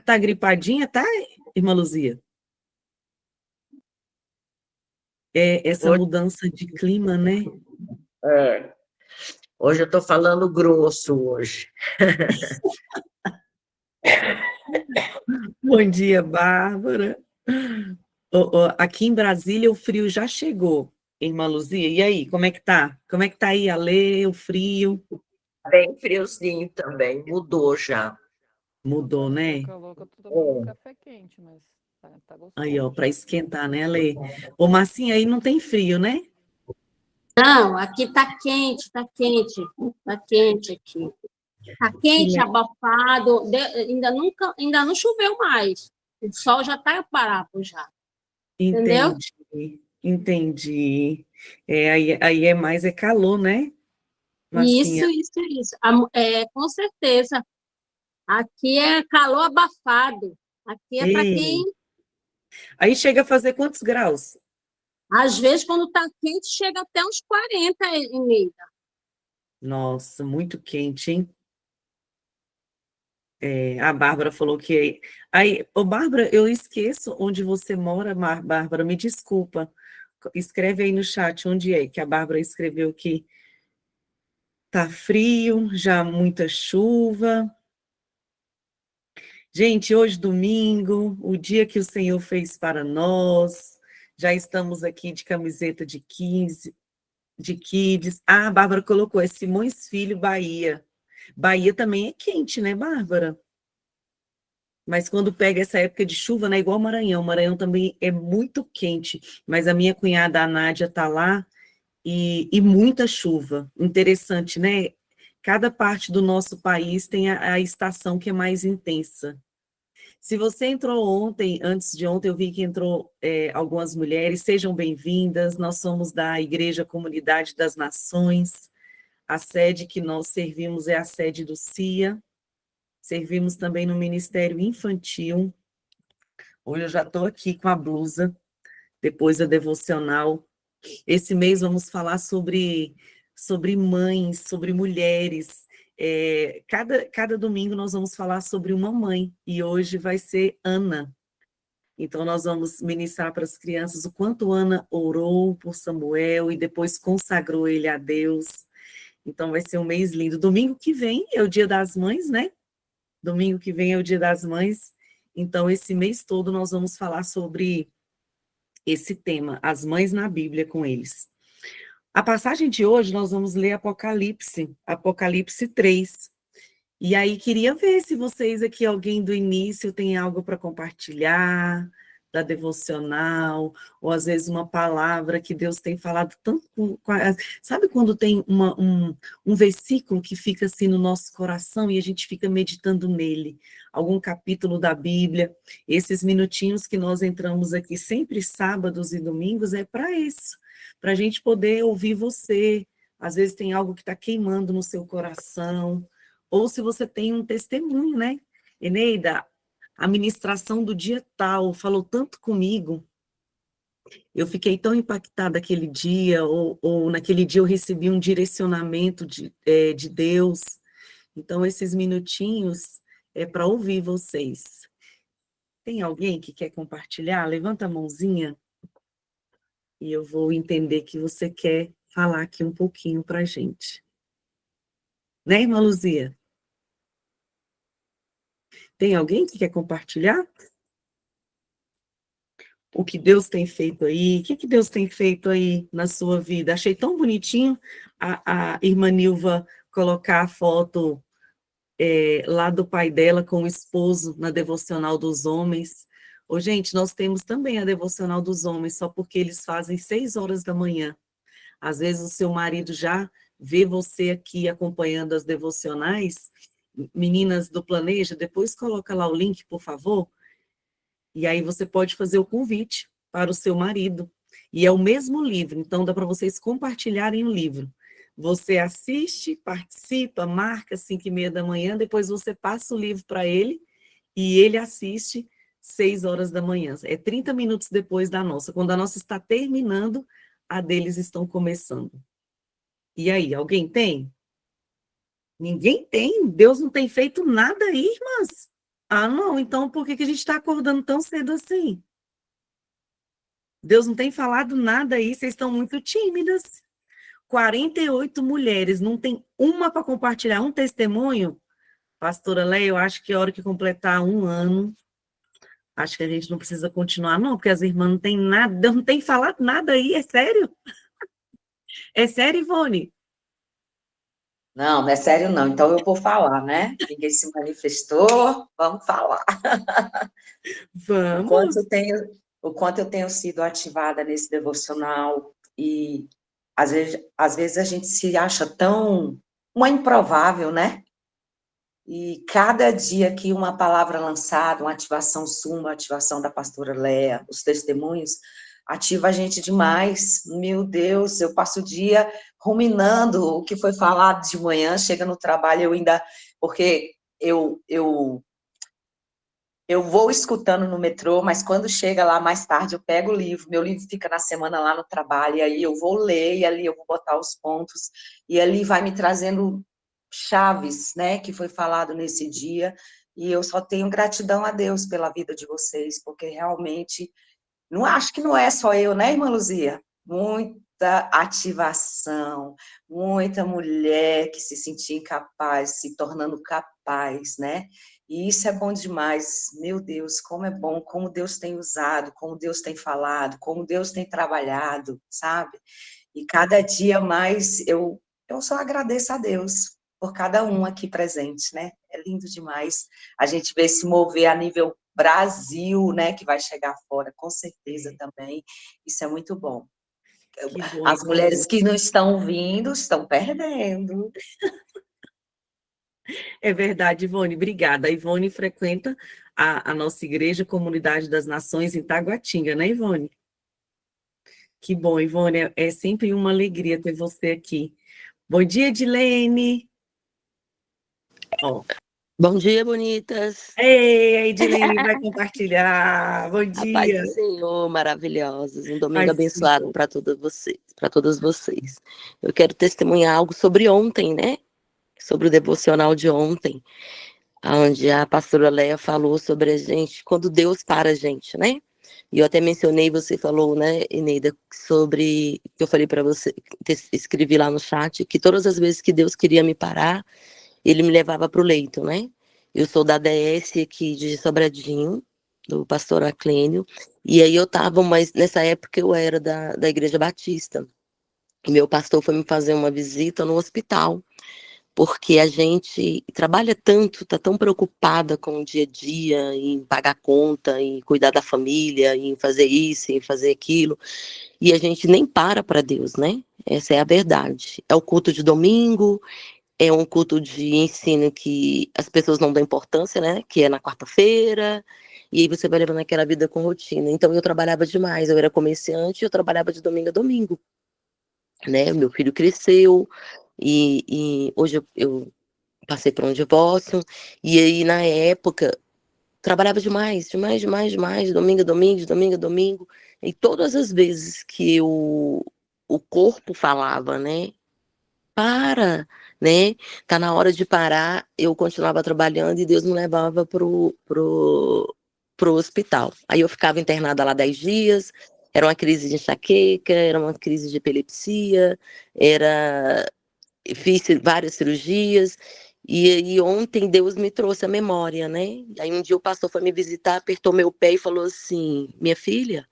Tá gripadinha, tá, irmã Luzia? Essa Hoje, mudança de clima, né? hoje eu estou falando grosso hoje. Bom dia, Bárbara. Aqui em Brasília o frio já chegou, irmã Luzia. E aí, como é que tá? Como é que tá aí, Ale, o frio? Bem friozinho também, mudou já. Mudou, Agora tá tão né? calor que eu tô tomando É. café quente, mas tá Aí, ó, gostoso para já. esquentar, né, Ale? Ô, Marcinha, aí não tem frio, né? Não, aqui tá quente aqui. Tá Que quente, le- abafado, ainda não choveu mais. O sol já tá parado já, entendeu? Entendi. Aí é mais calor, né, Marcinha? Isso. Com certeza. Aqui é calor abafado. Aqui é para Ei, quem, aí chega a fazer quantos graus? às vezes, quando tá quente, chega até uns 40 e meio. Nossa, muito quente, hein? A Bárbara falou que. Aí, ô, Bárbara, eu esqueço onde você mora, Bárbara, me desculpa. Escreve aí no chat onde é, que a Bárbara escreveu que tá frio, já muita chuva. Gente, hoje domingo, o dia que o Senhor fez para nós. Já estamos aqui de camiseta de Kids. Ah, a Bárbara colocou, é Simões Filho, Bahia. Bahia também é quente, né, Bárbara? Mas quando pega essa época de chuva, não é igual Maranhão. Maranhão também é muito quente. Mas a minha cunhada, a Nádia, está lá e muita chuva. Interessante, né? Cada parte do nosso país tem a estação que é mais intensa. Se você entrou ontem, antes de ontem, eu vi que entrou algumas mulheres. Sejam bem-vindas. Nós somos da Igreja Comunidade das Nações. A sede que nós servimos é a sede do CIA. Servimos também no Ministério Infantil. Hoje eu já estou aqui com a blusa, depois da devocional. Esse mês vamos falar sobre mães, sobre mulheres. Cada domingo nós vamos falar sobre uma mãe, e hoje vai ser Ana. Então, nós vamos ministrar para as crianças o quanto Ana orou por Samuel e depois consagrou ele a Deus. Então, vai ser um mês lindo. Domingo que vem é o Dia das Mães, né? Domingo que vem é o Dia das Mães. Então, esse mês todo nós vamos falar sobre esse tema, as mães na Bíblia com eles. A passagem de hoje nós vamos ler Apocalipse 3. E aí queria ver se vocês aqui, alguém do início, tem algo para compartilhar da devocional, ou às vezes uma palavra que Deus tem falado tanto sabe quando tem um versículo que fica assim no nosso coração e a gente fica meditando nele, algum capítulo da Bíblia. Esses minutinhos que nós entramos aqui sempre sábados e domingos é para isso, para a gente poder ouvir você. Às vezes tem algo que está queimando no seu coração, ou se você tem um testemunho, né? Eneida, a ministração do dia tal falou tanto comigo, eu fiquei tão impactada aquele dia, ou naquele dia eu recebi um direcionamento de Deus. Então, esses minutinhos é para ouvir vocês. Tem alguém que quer compartilhar? Levanta a mãozinha e eu vou entender que você quer falar aqui um pouquinho para a gente. Né, irmã Luzia? Tem alguém que quer compartilhar? O que Deus tem feito aí, o que Deus tem feito aí na sua vida? Achei tão bonitinho a irmã Nilva colocar a foto lá do pai dela com o esposo na devocional dos homens. Ô, gente, nós temos também a devocional dos homens, só porque eles fazem 6 horas da manhã. Às vezes o seu marido já vê você aqui acompanhando as devocionais. Meninas do Planeja, depois coloca lá o link, por favor. E aí você pode fazer o convite para o seu marido. E é o mesmo livro, então dá para vocês compartilharem o livro. Você assiste, participa, marca 5h30 da manhã, depois você passa o livro para ele e ele assiste 6 horas da manhã. É 30 minutos depois da nossa. Quando a nossa está terminando, a deles estão começando. E aí, alguém tem? Ninguém tem? Deus não tem feito nada aí, irmãs? Ah, não, então por que que a gente está acordando tão cedo assim? Deus não tem falado nada aí, vocês estão muito tímidas. 48 mulheres, não tem uma para compartilhar um testemunho? Pastora Leia, eu acho que a hora que completar 1 ano, acho que a gente não precisa continuar, não, porque as irmãs não têm nada, Deus não tem falado nada aí, é sério? É sério, Ivone? Não, não é sério, não. Então eu vou falar, né? Ninguém se manifestou, vamos falar. O quanto Vamos. eu tenho, o quanto eu tenho sido ativada nesse devocional e às vezes a gente se acha tão uma improvável, né? E cada dia que uma palavra lançada, uma ativação sua, uma ativação da pastora Léa, os testemunhos, ativa a gente demais. Meu Deus, eu passo o dia ruminando o que foi falado de manhã, chega no trabalho, eu ainda... Porque eu vou escutando no metrô, mas quando chega lá mais tarde, eu pego o livro, meu livro fica na semana lá no trabalho, e aí eu vou ler, e ali eu vou botar os pontos, e ali vai me trazendo chaves, né, que foi falado nesse dia, e eu só tenho gratidão a Deus pela vida de vocês, porque realmente, não acho que não é só eu, né, irmã Luzia? Muita ativação, muita mulher que se sentia incapaz, se tornando capaz, né? E isso é bom demais. Meu Deus, como é bom, como Deus tem usado, como Deus tem falado, como Deus tem trabalhado, sabe? E cada dia mais eu só agradeço a Deus por cada um aqui presente, né? É lindo demais a gente ver se mover a nível Brasil, né? Que vai chegar fora, com certeza também. Isso é muito bom. Que bom, As mulheres Ivone. que não estão vindo estão perdendo. É verdade, Ivone, obrigada. A Ivone frequenta a nossa igreja, Comunidade das Nações, em Taguatinga, né, Ivone? Que bom, Ivone, é sempre uma alegria ter você aqui. Bom dia, Edilene. Ó, Bom dia, bonitas. ei, a Edilene vai compartilhar. Bom A paz dia. do Senhor, maravilhosos. Um domingo Paz do abençoado Senhor. para todas vocês, para todas vocês. Eu quero testemunhar algo sobre ontem, né? Sobre o devocional de ontem, onde a pastora Léa falou sobre a gente, quando Deus para a gente, né? E eu até mencionei, você falou, né, Eneida, sobre, que eu falei para você, escrevi lá no chat, que todas as vezes que Deus queria me parar, ele me levava para o leito, né? Eu sou da DS aqui de Sobradinho, do pastor Aclênio, e aí eu estava, mas nessa época eu era da Igreja Batista. E meu pastor foi me fazer uma visita no hospital, porque a gente trabalha tanto, tá tão preocupada com o dia a dia, em pagar conta, em cuidar da família, em fazer isso, em fazer aquilo, e a gente nem para Deus, né? Essa é a verdade. É o culto de domingo, é um culto de ensino que as pessoas não dão importância, né? Que é na quarta-feira, e aí você vai levando aquela vida com rotina. Então eu trabalhava demais, eu era comerciante e eu trabalhava de domingo a domingo, né? Meu filho cresceu, e hoje eu passei por um divórcio, e aí na época trabalhava demais, demais, demais, demais, domingo a domingo, de domingo a domingo, e todas as vezes que o corpo falava, né? Para, né? Tá na hora de parar. Eu continuava trabalhando e Deus me levava pro hospital. Aí eu ficava internada lá 10 dias. Era uma crise de enxaqueca, era uma crise de epilepsia, fiz várias cirurgias. E aí ontem Deus me trouxe a memória, né? Aí um dia o pastor foi me visitar, apertou meu pé e falou assim: minha filha,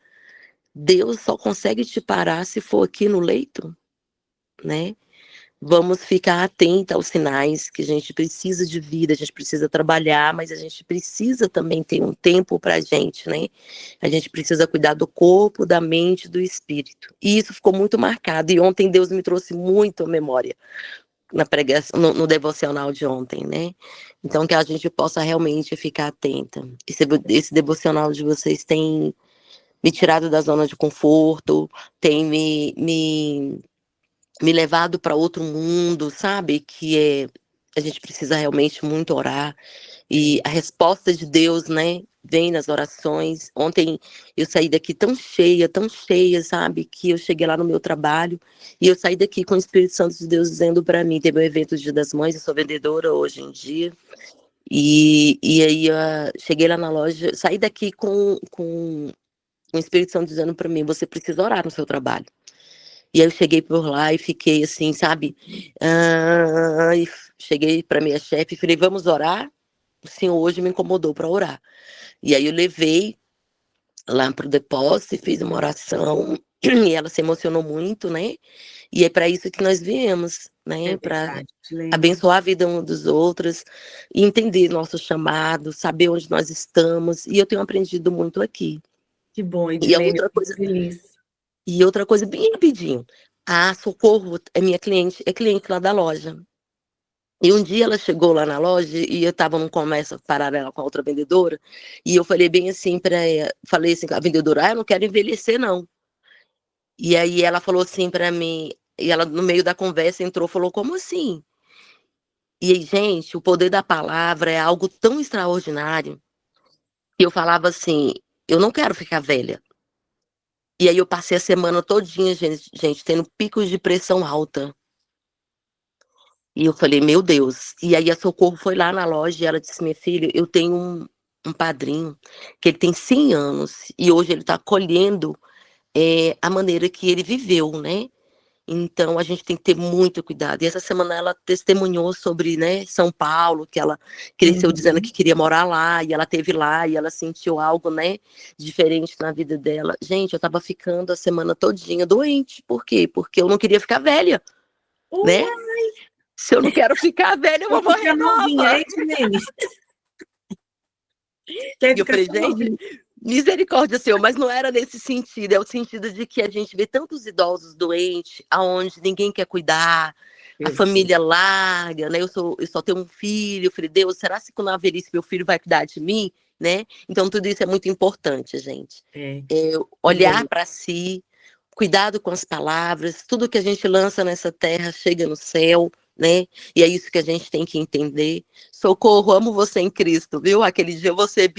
Deus só consegue te parar se for aqui no leito, né? Vamos ficar atenta aos sinais que a gente precisa de vida, a gente precisa trabalhar, mas a gente precisa também ter um tempo para a gente, né? A gente precisa cuidar do corpo, da mente, do espírito. E isso ficou muito marcado. E ontem Deus me trouxe muito a memória na pregação, no devocional de ontem, né? Então que a gente possa realmente ficar atenta. Esse devocional de vocês tem me tirado da zona de conforto, tem me levado para outro mundo, sabe? Que a gente precisa realmente muito orar. E a resposta de Deus, né? Vem nas orações. Ontem eu saí daqui tão cheia, sabe? Que eu cheguei lá no meu trabalho e eu saí daqui com o Espírito Santo de Deus dizendo para mim, teve um evento do Dia das Mães, eu sou vendedora hoje em dia. E aí cheguei lá na loja, saí daqui com o Espírito Santo dizendo para mim, você precisa orar no seu trabalho. E aí eu cheguei por lá e fiquei assim, sabe? E cheguei para minha chefe e falei, vamos orar? O senhor hoje me incomodou para orar. E aí eu levei lá para o depósito e fiz uma oração. E ela se emocionou muito, né? E é para isso que nós viemos, né? É Para verdade, Edilene. abençoar a vida um dos outros, e entender nosso chamado, saber onde nós estamos. E eu tenho aprendido muito aqui. Que bom, E Edilene, eu fico feliz. E outra coisa, bem rapidinho. A Socorro é minha cliente, é cliente lá da loja. E um dia ela chegou lá na loja e eu estava num comércio paralelo com a outra vendedora, e eu falei bem assim para ela, falei assim, a vendedora, eu não quero envelhecer, não. E aí ela falou assim para mim, e ela no meio da conversa entrou e falou, como assim? E aí, gente, o poder da palavra é algo tão extraordinário, que eu falava assim, eu não quero ficar velha. E aí eu passei a semana todinha, gente, tendo picos de pressão alta. E eu falei, meu Deus. E aí a Socorro foi lá na loja e ela disse, minha filha, eu tenho um padrinho que ele tem 100 anos e hoje ele está colhendo a maneira que ele viveu, né? Então a gente tem que ter muito cuidado. E essa semana ela testemunhou sobre, né, São Paulo, que ela cresceu dizendo que queria morar lá, e ela teve lá, e ela sentiu algo, né, diferente na vida dela. Gente, eu tava ficando a semana todinha doente. Por quê? Porque eu não queria ficar velha, né? Se eu não quero ficar velha, eu vou morrer novinha, nova. Edilene. E eu falei, gente, misericórdia, Senhor, mas não era nesse sentido, é o sentido de que a gente vê tantos idosos doentes, aonde ninguém quer cuidar, a família larga, né? Eu só tenho um filho, eu falei, Deus, será que quando eu velhice meu filho vai cuidar de mim, né? Então tudo isso é muito importante, gente. Olhar para si, cuidado com as palavras, tudo que a gente lança nessa terra chega no céu, né? E é isso que a gente tem que entender. Socorro, amo você em Cristo, viu? Aquele dia você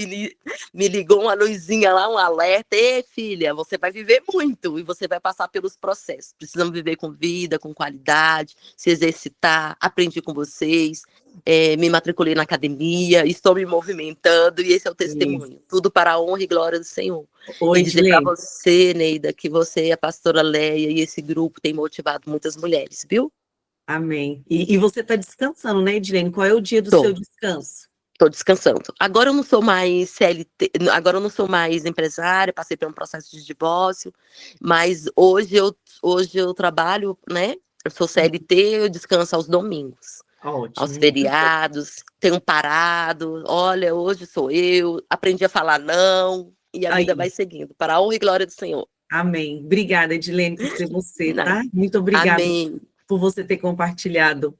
me ligou uma luzinha lá, um alerta. Ei, filha, você vai viver muito e você vai passar pelos processos. Precisamos viver com vida, com qualidade, se exercitar. Aprendi com vocês, me matriculei na academia, estou me movimentando e esse é o testemunho. Tudo para a honra e glória do Senhor. E dizer para você, Neida, que você, a pastora Leia e esse grupo tem motivado muitas mulheres, viu? Amém. E você está descansando, né, Edilene? Qual é o dia do seu descanso? Estou descansando. Agora eu não sou mais CLT, agora eu não sou mais empresária, passei por um processo de divórcio, mas hoje eu trabalho, né? Eu sou CLT, eu descanso aos domingos. Ótimo. Aos feriados, tenho parado. Olha, hoje sou eu, aprendi a falar não, e a vida vai seguindo, para a honra e glória do Senhor. Amém. Obrigada, Edilene, por ser você, tá? Muito obrigada. Amém. Por você ter compartilhado.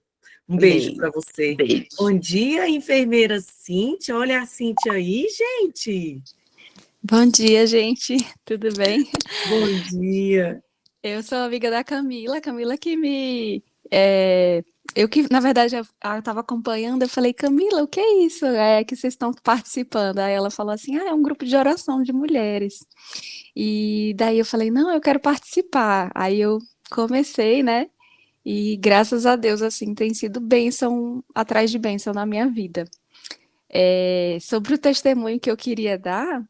Um beijo para você. Beijo. Bom dia, enfermeira Cíntia. Olha a Cíntia aí, gente. Bom dia, gente. Tudo bem? Bom dia. Eu sou amiga da Camila. A Camila que me... eu que, na verdade, eu estava acompanhando, eu falei, Camila, o que é isso que vocês estão participando? Aí ela falou assim, é um grupo de oração de mulheres. E daí eu falei, não, eu quero participar. Aí eu comecei, né? E graças a Deus, assim, tem sido bênção atrás de bênção na minha vida. Sobre o testemunho que eu queria dar,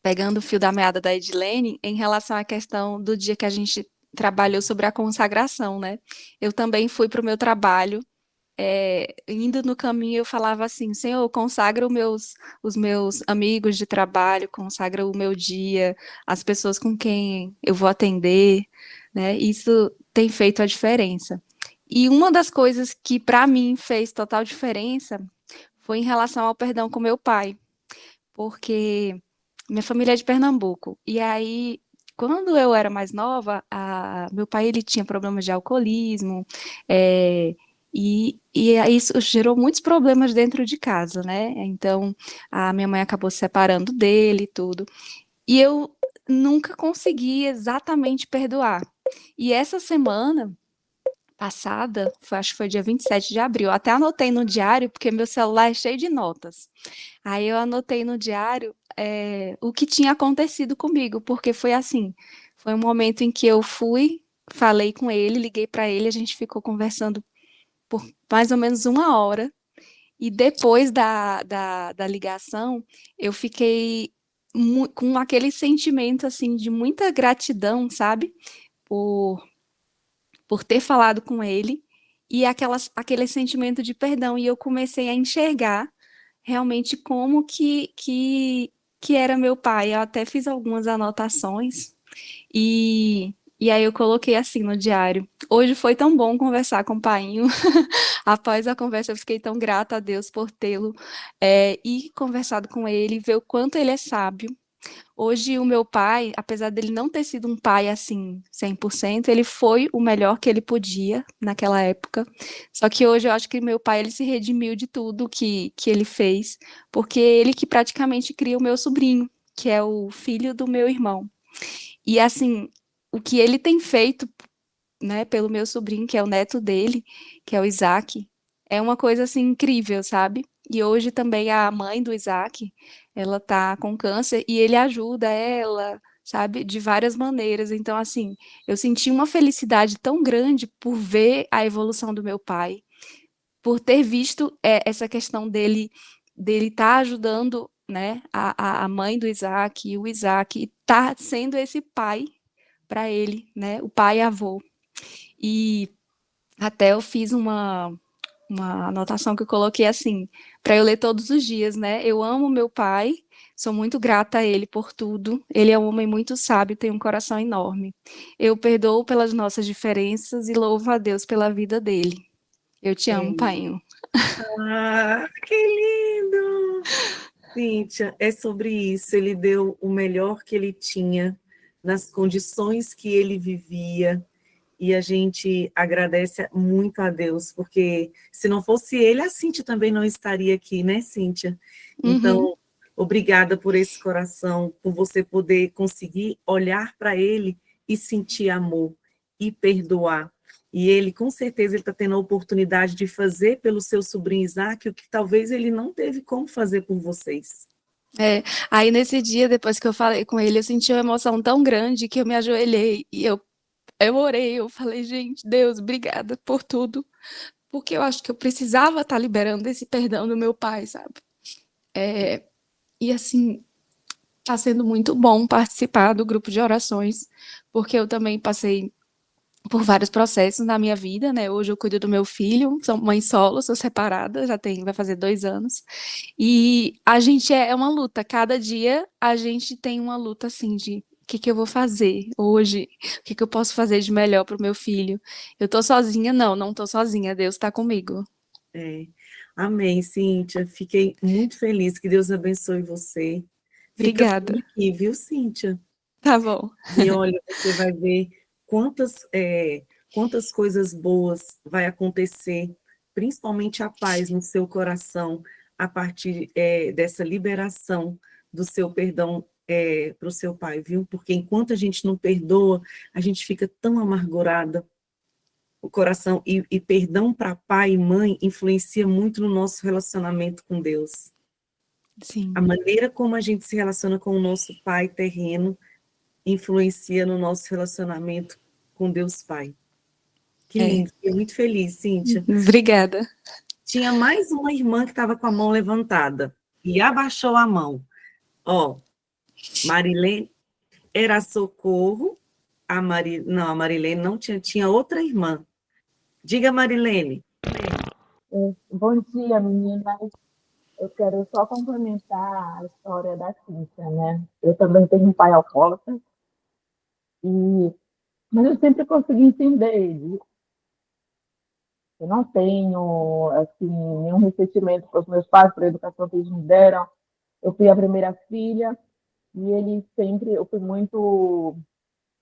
pegando o fio da meada da Edilene, em relação à questão do dia que a gente trabalhou sobre a consagração, né? Eu também fui para o meu trabalho, indo no caminho eu falava assim, Senhor, consagra os meus amigos de trabalho, consagra o meu dia, as pessoas com quem eu vou atender, né? Isso tem feito a diferença. E uma das coisas que para mim fez total diferença foi em relação ao perdão com meu pai, porque minha família é de Pernambuco, e aí quando eu era mais nova, meu pai ele tinha problemas de alcoolismo, e isso gerou muitos problemas dentro de casa, né? Então, a minha mãe acabou se separando dele e tudo. E eu nunca consegui exatamente perdoar. E essa semana passada, acho que foi dia 27 de abril, até anotei no diário, porque meu celular é cheio de notas. Aí eu anotei no diário o que tinha acontecido comigo, porque foi assim, foi um momento em que eu falei com ele, liguei para ele, a gente ficou conversando por mais ou menos 1 hora, E depois da ligação, eu fiquei com aquele sentimento, assim, de muita gratidão, sabe? Por, por ter falado com ele e aquele sentimento de perdão. E eu comecei a enxergar realmente como que era meu pai. Eu até fiz algumas anotações e aí eu coloquei assim no diário. Hoje foi tão bom conversar com o painho. Após a conversa, eu fiquei tão grata a Deus por tê-lo e conversado com ele, ver o quanto ele é sábio. Hoje, o meu pai, apesar dele não ter sido um pai assim 100%, ele foi o melhor que ele podia naquela época. Só que hoje eu acho que meu pai ele se redimiu de tudo que ele fez, porque ele que praticamente cria o meu sobrinho, que é o filho do meu irmão. E assim, o que ele tem feito, né, pelo meu sobrinho, que é o neto dele, que é o Isaac, é uma coisa assim incrível, sabe? E hoje também a mãe do Isaac, ela tá com câncer e ele ajuda ela, sabe, de várias maneiras. Então, assim, eu senti uma felicidade tão grande por ver a evolução do meu pai, por ter visto essa questão dele tá ajudando, né, a mãe do Isaac e o Isaac tá sendo esse pai para ele, né, o pai avô. E até eu fiz uma anotação que eu coloquei assim, para eu ler todos os dias, né? Eu amo meu pai, sou muito grata a ele por tudo. Ele é um homem muito sábio, tem um coração enorme. Eu perdoo pelas nossas diferenças e louvo a Deus pela vida dele. Eu te amo, É. painho. Ah, que lindo! Cíntia, é sobre isso. Ele deu o melhor que ele tinha, nas condições que ele vivia, e a gente agradece muito a Deus, porque se não fosse ele, a Cíntia também não estaria aqui, né, Cíntia? Uhum. Então, obrigada por esse coração, por você poder conseguir olhar para ele e sentir amor e perdoar. E ele, com certeza, ele está tendo a oportunidade de fazer pelo seu sobrinho Isaac o que talvez ele não teve como fazer por vocês. É, aí nesse dia, depois que eu falei com ele, eu senti uma emoção tão grande que eu me ajoelhei e eu orei, eu falei, gente, Deus, obrigada por tudo, porque eu acho que eu precisava estar liberando esse perdão do meu pai, sabe? É, e assim, está sendo muito bom participar do grupo de orações, porque eu também passei por vários processos na minha vida, né? Hoje eu cuido do meu filho, sou mãe solo, sou separada, vai fazer 2 anos. E a gente é uma luta, cada dia a gente tem uma luta assim de o que que eu vou fazer hoje? O que que eu posso fazer de melhor para o meu filho? Eu tô sozinha? Não, não tô sozinha, Deus está comigo. É. Amém, Cíntia. Fiquei muito feliz. Que Deus abençoe você. Fica Obrigada. firme aqui, viu, Cíntia? Tá bom. E olha, você vai ver quantas coisas boas vai acontecer, principalmente a paz no seu coração, a partir dessa liberação do seu perdão para o seu pai, viu? Porque enquanto a gente não perdoa, a gente fica tão amargurada. O coração e perdão para pai e mãe influencia muito no nosso relacionamento com Deus. A Sim. maneira como a gente se relaciona com o nosso pai terreno influencia no nosso relacionamento com Deus Pai. Que É. lindo, fiquei muito feliz, Cíntia. Obrigada. Tinha mais uma irmã que estava com a mão levantada e abaixou a mão. Ó, Marilene era Socorro, não, a Marilene não tinha outra irmã. Diga, Marilene. Bom dia, meninas. Eu quero só complementar a história da Cíntia, né? Eu também tenho um pai alcoólatra, mas eu sempre consegui entender ele. Eu não tenho, assim, nenhum ressentimento com os meus pais por a educação que eles me deram. Eu fui a primeira filha e ele sempre, eu fui muito,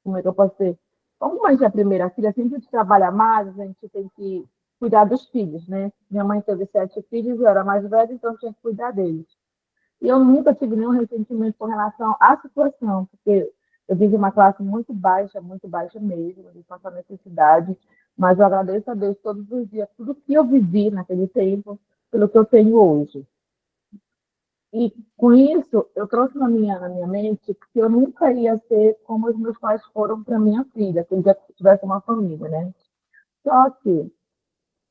como é que eu posso dizer? Como mãe de primeira filha, sempre a gente trabalha mais, a gente tem que cuidar dos filhos, né? Minha mãe teve 7 filhos, eu era mais velha, então eu tinha que cuidar deles. E eu nunca tive nenhum ressentimento com relação à situação, porque eu vivo uma classe muito baixa mesmo, de tanta necessidade, mas eu agradeço a Deus todos os dias, tudo que eu vivi naquele tempo, pelo que eu tenho hoje. E com isso, eu trouxe na minha mente que eu nunca ia ser como os meus pais foram para minha filha, se eu já tivesse uma família, né? Só que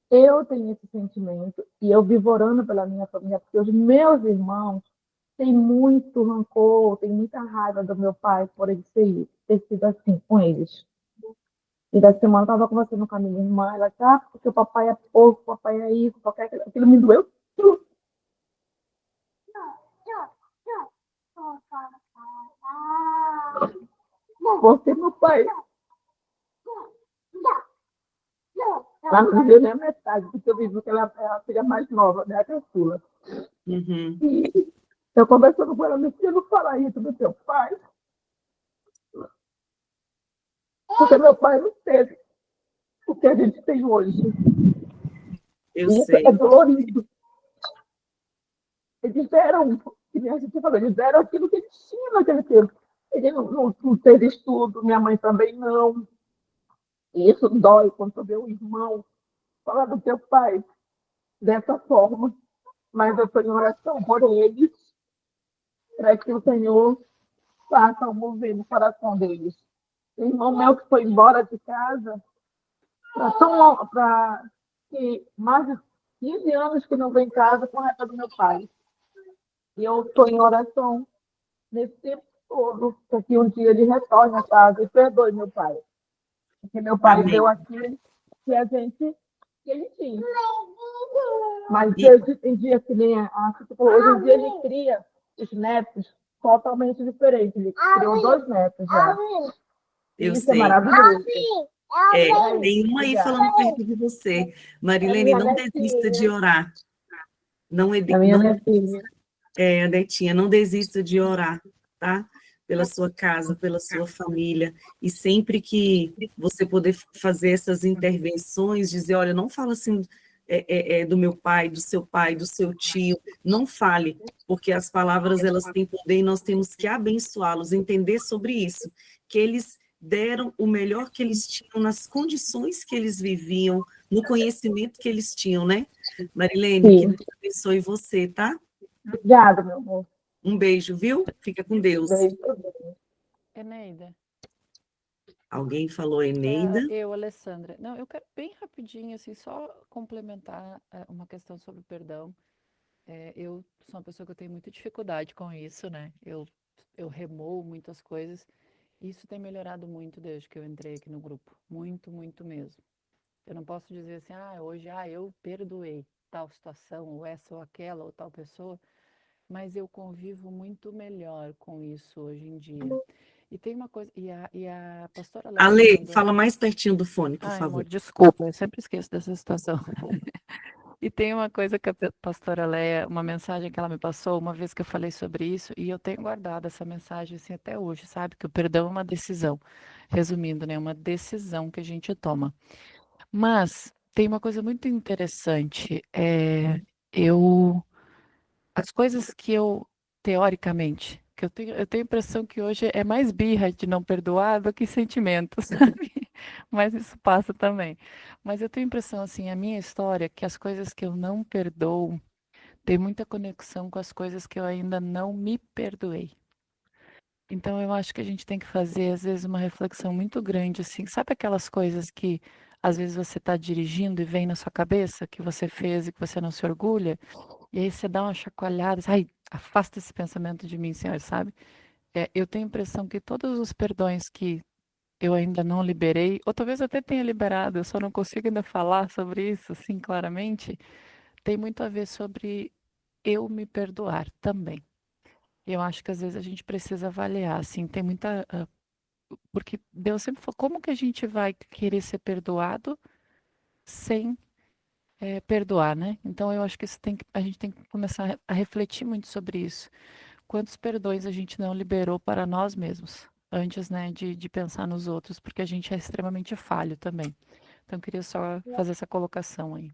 Eu tenho esse sentimento e eu vivo orando pela minha família, porque os meus irmãos têm muito rancor, têm muita raiva do meu pai por ele ter sido assim com eles. E da semana eu estava conversando com a minha irmã, ela disse, porque o papai é porco, o papai é isso, qualquer aquilo. Aquilo me doeu tudo. Porque meu pai, ela não viveu nem a metade, porque eu vivi que ela é a filha mais nova, né, a caçula. Uhum. E eu conversando com ela, meu filho, não fala isso do teu pai, porque meu pai não teve o que a gente tem hoje. Eu E isso sei. é dolorido. Eles deram, que nem a gente falou, eles deram aquilo que eles tinham naquele tempo. Ele não teve estudo, minha mãe também não. E isso dói quando tu vê um irmão falar do teu pai dessa forma. Mas eu estou em oração por eles, para que o Senhor faça um mover no coração deles. O irmão meu que foi embora de casa, para que mais de 15 anos que não vem em casa com a reta do meu pai. E eu estou em oração nesse tempo todo, para que um dia ele retorne a casa e perdoe meu pai. Porque meu pai Amém. deu aquilo que a gente que ele tinha. Mas E hoje em dia, que nem hoje em dia ele cria os netos totalmente diferentes. Ele criou 2 netos já. E eu isso é sei. maravilhoso. Tem uma aí Obrigada. falando perto de você. É Marilene, minha não desista de netinha. orar. Não, É minha netinha. Netinha, não desista de orar, tá? Pela sua casa, pela sua família. E sempre que você poder fazer essas intervenções, dizer, olha, não fala assim do meu pai, do seu tio, não fale, porque as palavras elas têm poder e nós temos que abençoá-los, entender sobre isso, que eles deram o melhor que eles tinham nas condições que eles viviam, no conhecimento que eles tinham, né? Marilene, que Sim. Deus abençoe você, tá? Obrigada, meu amor. Um beijo, viu? Fica com Deus. Beijo. Eneida, Alguém falou Eneida? eu, Alessandra. Não, eu quero bem rapidinho, assim, só complementar uma questão sobre o perdão. Eu sou uma pessoa que eu tenho muita dificuldade com isso, né? Eu remoo muitas coisas. Isso tem melhorado muito desde que eu entrei aqui no grupo. Muito, muito mesmo. Eu não posso dizer assim, hoje, eu perdoei tal situação, ou essa ou aquela, ou tal pessoa, mas eu convivo muito melhor com isso hoje em dia. E tem uma coisa, e a pastora Leia me Ale, mandou. fala mais pertinho do fone, por Ai, favor. amor, desculpa, eu sempre esqueço dessa situação. E tem uma coisa que a pastora Leia, uma mensagem que ela me passou, uma vez que eu falei sobre isso, e eu tenho guardado essa mensagem assim até hoje, sabe? Que o perdão é uma decisão. Resumindo, né? Uma decisão que a gente toma. Mas tem uma coisa muito interessante. Eu as coisas que eu, teoricamente, que eu tenho a impressão que hoje é mais birra de não perdoar do que sentimento, sabe? Mas isso passa também. Mas eu tenho a impressão, assim, a minha história, que as coisas que eu não perdoo tem muita conexão com as coisas que eu ainda não me perdoei. Então eu acho que a gente tem que fazer, às vezes, uma reflexão muito grande, assim. Sabe aquelas coisas que às vezes você está dirigindo e vem na sua cabeça que você fez e que você não se orgulha? E aí você dá uma chacoalhada, ai, afasta esse pensamento de mim, Senhor, sabe? Eu tenho a impressão que todos os perdões que eu ainda não liberei, ou talvez eu até tenha liberado, eu só não consigo ainda falar sobre isso, assim, claramente, tem muito a ver sobre eu me perdoar também. Eu acho que às vezes a gente precisa avaliar, assim, tem muita. Porque Deus sempre falou, como que a gente vai querer ser perdoado sem perdoar, né? Então eu acho que a gente tem que começar a refletir muito sobre isso. Quantos perdões a gente não liberou para nós mesmos, antes, né, de pensar nos outros, porque a gente é extremamente falho também. Então, eu queria só fazer essa colocação aí.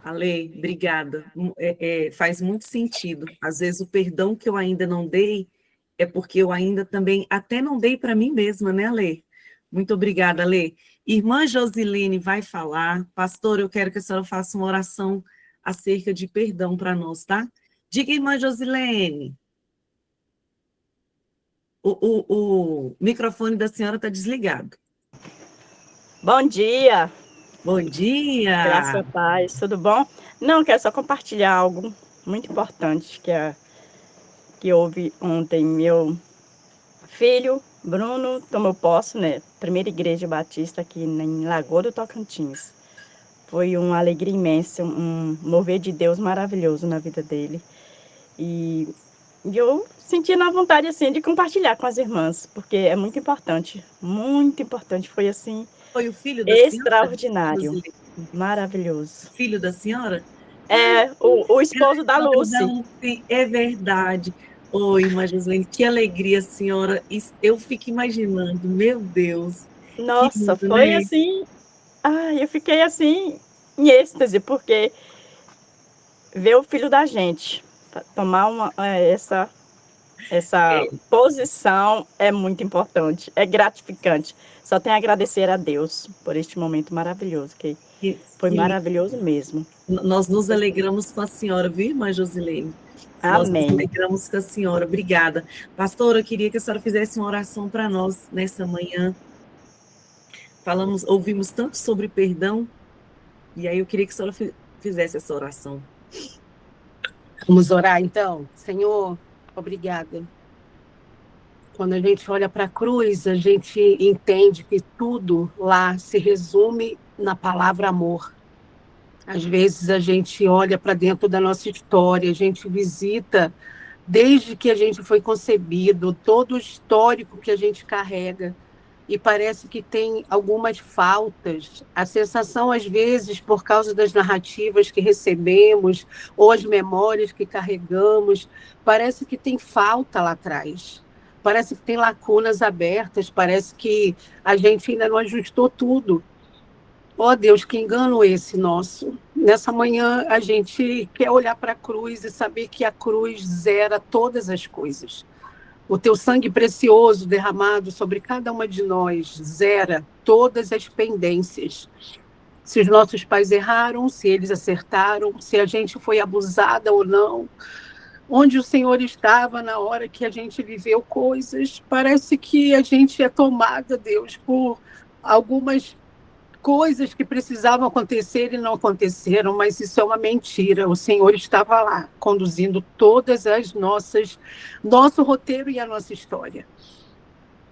Ale, obrigada. Faz muito sentido. Às vezes o perdão que eu ainda não dei é porque eu ainda também até não dei para mim mesma, né, Ale? Muito obrigada, Ale. Irmã Josilene vai falar. Pastor, eu quero que a senhora faça uma oração acerca de perdão para nós, tá? Diga, irmã Josilene. O microfone da senhora está desligado. Bom dia. Bom Graça dia! e paz, tudo bom? Não, quero só compartilhar algo muito importante que houve ontem. Meu filho, Bruno, tomou posse, né? Primeira igreja batista aqui em Lagoa do Tocantins. Foi uma alegria imensa, um mover de Deus maravilhoso na vida dele. E eu senti na vontade, assim, de compartilhar com as irmãs, porque é muito importante, foi, assim, Foi o filho da senhora, extraordinário, Josilene? O maravilhoso. filho da senhora? É, o esposo da Irmã da Lucy. Lucy, é verdade. Oi, irmã Josilene, que alegria, senhora. Eu fico imaginando, meu Deus, que Nossa, lindo, foi né? assim, eu fiquei assim, em êxtase, porque ver o filho da gente tomar essa posição é muito importante, é gratificante. Só tenho a agradecer a Deus por este momento maravilhoso, que foi Que lindo. maravilhoso mesmo. Nós nos alegramos com a senhora, viu, irmã Josilene? Nós nos Amém. alegramos com a senhora. Obrigada. Pastora, eu queria que a senhora fizesse uma oração para nós nessa manhã. Ouvimos tanto sobre perdão, e aí eu queria que a senhora fizesse essa oração. Vamos orar, então? Senhor, obrigada. Quando a gente olha para a cruz, a gente entende que tudo lá se resume na palavra amor. Às vezes a gente olha para dentro da nossa história, a gente visita, desde que a gente foi concebido, todo o histórico que a gente carrega, e parece que tem algumas faltas. A sensação, às vezes, por causa das narrativas que recebemos, ou as memórias que carregamos, parece que tem falta lá atrás. Parece que tem lacunas abertas, parece que a gente ainda não ajustou tudo. Ó Deus, que engano esse nosso. Nessa manhã a gente quer olhar para a cruz e saber que a cruz zera todas as coisas. O teu sangue precioso derramado sobre cada uma de nós zera todas as pendências. Se os nossos pais erraram, se eles acertaram, se a gente foi abusada ou não, onde o Senhor estava na hora que a gente viveu coisas. Parece que a gente é tomada, Deus, por algumas coisas que precisavam acontecer e não aconteceram, mas isso é uma mentira. O Senhor estava lá, conduzindo todas as nosso roteiro e a nossa história.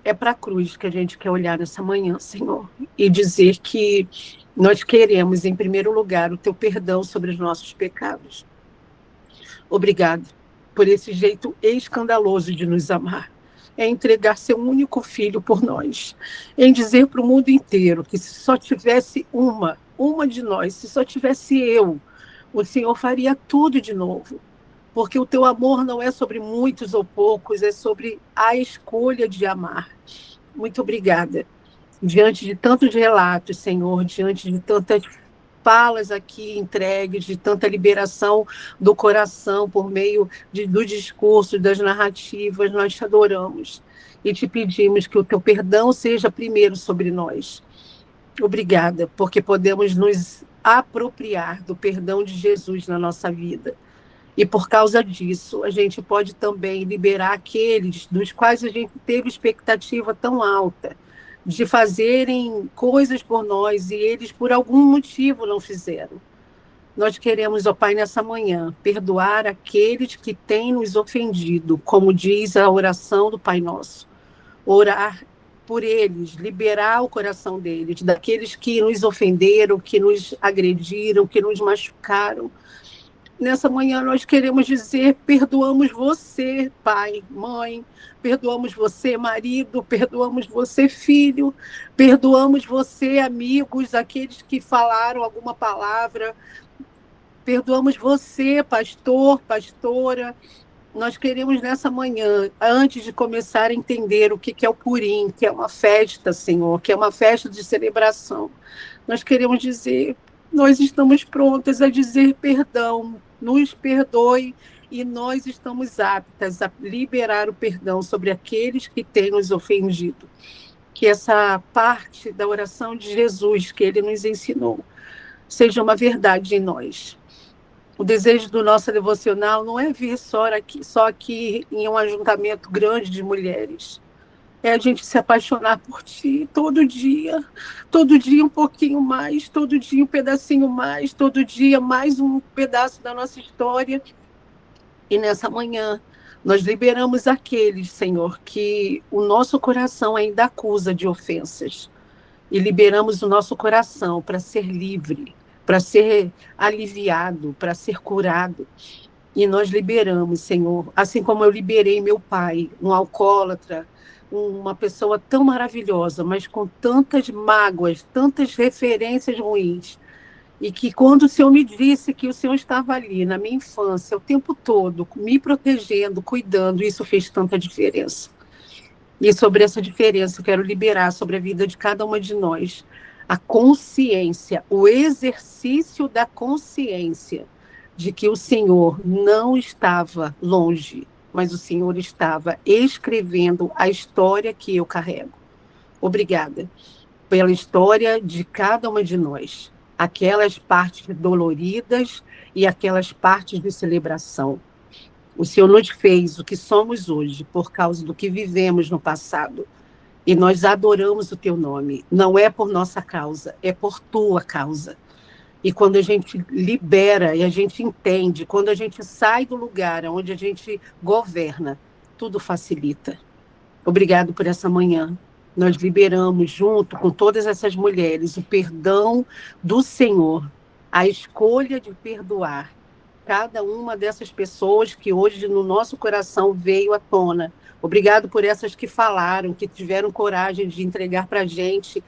É para a cruz que a gente quer olhar nessa manhã, Senhor, e dizer que nós queremos, em primeiro lugar, o teu perdão sobre os nossos pecados. Obrigado por esse jeito escandaloso de nos amar. É entregar seu único filho por nós, em dizer para o mundo inteiro que se só tivesse uma de nós, se só tivesse eu, o Senhor faria tudo de novo, porque o teu amor não é sobre muitos ou poucos, é sobre a escolha de amar. Muito obrigada. Diante de tantos relatos, Senhor, diante de tantas falas aqui entregues, de tanta liberação do coração por meio do discurso, das narrativas, nós te adoramos e te pedimos que o teu perdão seja primeiro sobre nós. Obrigada, porque podemos nos apropriar do perdão de Jesus na nossa vida. E por causa disso, a gente pode também liberar aqueles dos quais a gente teve expectativa tão alta, de fazerem coisas por nós e eles, por algum motivo, não fizeram. Nós queremos, ó Pai, nessa manhã, perdoar aqueles que têm nos ofendido, como diz a oração do Pai Nosso. Orar por eles, liberar o coração deles, daqueles que nos ofenderam, que nos agrediram, que nos machucaram. Nessa manhã nós queremos dizer, perdoamos você, pai, mãe, perdoamos você, marido, perdoamos você, filho, perdoamos você, amigos, aqueles que falaram alguma palavra, perdoamos você, pastor, pastora. Nós queremos nessa manhã, antes de começar a entender o que é o Purim, que é uma festa, Senhor, que é uma festa de celebração, nós queremos dizer, nós estamos prontas a dizer perdão, nos perdoe, e nós estamos aptas a liberar o perdão sobre aqueles que têm nos ofendido. Que essa parte da oração de Jesus, que ele nos ensinou, seja uma verdade em nós. O desejo do nosso devocional não é vir só aqui em um ajuntamento grande de mulheres, É a gente se apaixonar por Ti todo dia um pouquinho mais, todo dia um pedacinho mais, todo dia mais um pedaço da nossa história. E nessa manhã, nós liberamos aqueles, Senhor, que o nosso coração ainda acusa de ofensas. E liberamos o nosso coração para ser livre, para ser aliviado, para ser curado. E nós liberamos, Senhor, assim como eu liberei meu pai, um alcoólatra, uma pessoa tão maravilhosa, mas com tantas mágoas, tantas referências ruins. E que quando o Senhor me disse que o Senhor estava ali na minha infância, o tempo todo, me protegendo, cuidando, isso fez tanta diferença. E sobre essa diferença, eu quero liberar sobre a vida de cada uma de nós a consciência, o exercício da consciência de que o Senhor não estava longe, mas o Senhor estava escrevendo a história que eu carrego. Obrigada pela história de cada uma de nós, aquelas partes doloridas e aquelas partes de celebração. O Senhor nos fez o que somos hoje por causa do que vivemos no passado. E nós adoramos o Teu nome. Não é por nossa causa, é por Tua causa. E quando a gente libera e a gente entende, quando a gente sai do lugar onde a gente governa, tudo facilita. Obrigado por essa manhã. Nós liberamos, junto com todas essas mulheres, o perdão do Senhor, a escolha de perdoar cada uma dessas pessoas que hoje no nosso coração veio à tona. Obrigado por essas que falaram, que tiveram coragem de entregar para a gente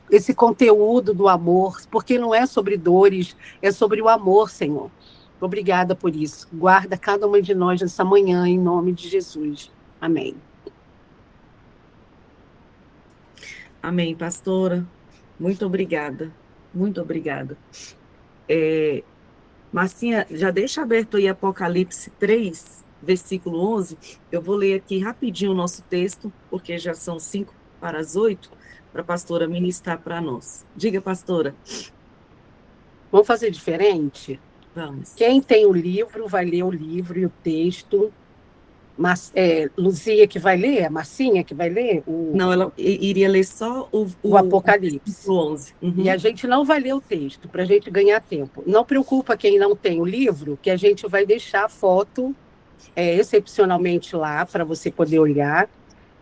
esse conteúdo do amor, porque não é sobre dores, é sobre o amor, Senhor. Obrigada por isso. Guarda cada uma de nós nessa manhã, em nome de Jesus. Amém. Amém, pastora. Muito obrigada. Muito obrigada. Marcinha, já deixa aberto aí Apocalipse 3, versículo 11. Eu vou ler aqui rapidinho o nosso texto, porque já são 7:55, para a pastora ministrar para nós. Diga, pastora. Vamos fazer diferente? Vamos. Quem tem o livro vai ler o livro e o texto. Luzia que vai ler, a Marcinha que vai ler? Não, ela iria ler só o Apocalipse. O 11. Uhum. E a gente não vai ler o texto, para a gente ganhar tempo. Não preocupa quem não tem o livro, que a gente vai deixar a foto excepcionalmente lá, para você poder olhar.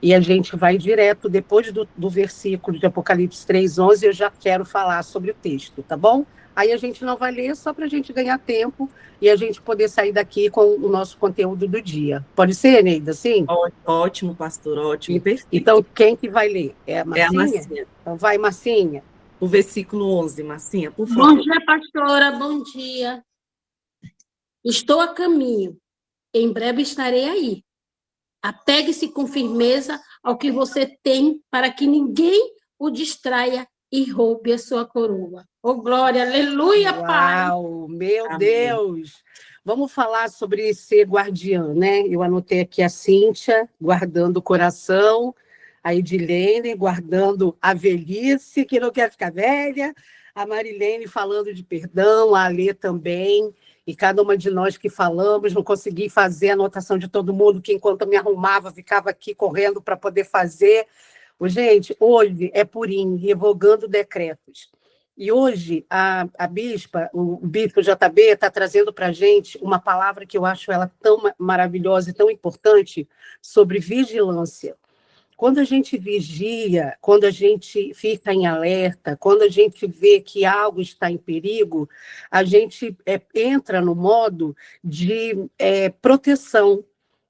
E a gente vai direto, depois do versículo de Apocalipse 3:11, eu já quero falar sobre o texto, tá bom? Aí a gente não vai ler só para a gente ganhar tempo e a gente poder sair daqui com o nosso conteúdo do dia. Pode ser, Neida, sim? Ótimo, pastor, ótimo, perfeito. Então, quem que vai ler? É a Marcinha? É a Marcinha. Então, vai, Marcinha. O versículo 11, Marcinha, por favor. Bom dia, pastora, bom dia. Estou a caminho, em breve estarei aí. Apegue-se com firmeza ao que você tem, para que ninguém o distraia e roube a sua coroa. Oh, glória, aleluia, Pai! Uau, meu Deus! Vamos falar sobre ser guardiã, né? Eu anotei aqui a Cíntia, guardando o coração, a Edilene, guardando a velhice, que não quer ficar velha, a Marilene falando de perdão, a Alê também, e cada uma de nós que falamos, não consegui fazer a anotação de todo mundo, que enquanto eu me arrumava, ficava aqui correndo para poder fazer. Gente, hoje é Purim, revogando decretos. E hoje a bispa, o bispo JB, está trazendo para a gente uma palavra que eu acho ela tão maravilhosa e tão importante sobre vigilância. Quando a gente vigia, quando a gente fica em alerta, quando a gente vê que algo está em perigo, a gente entra no modo de proteção.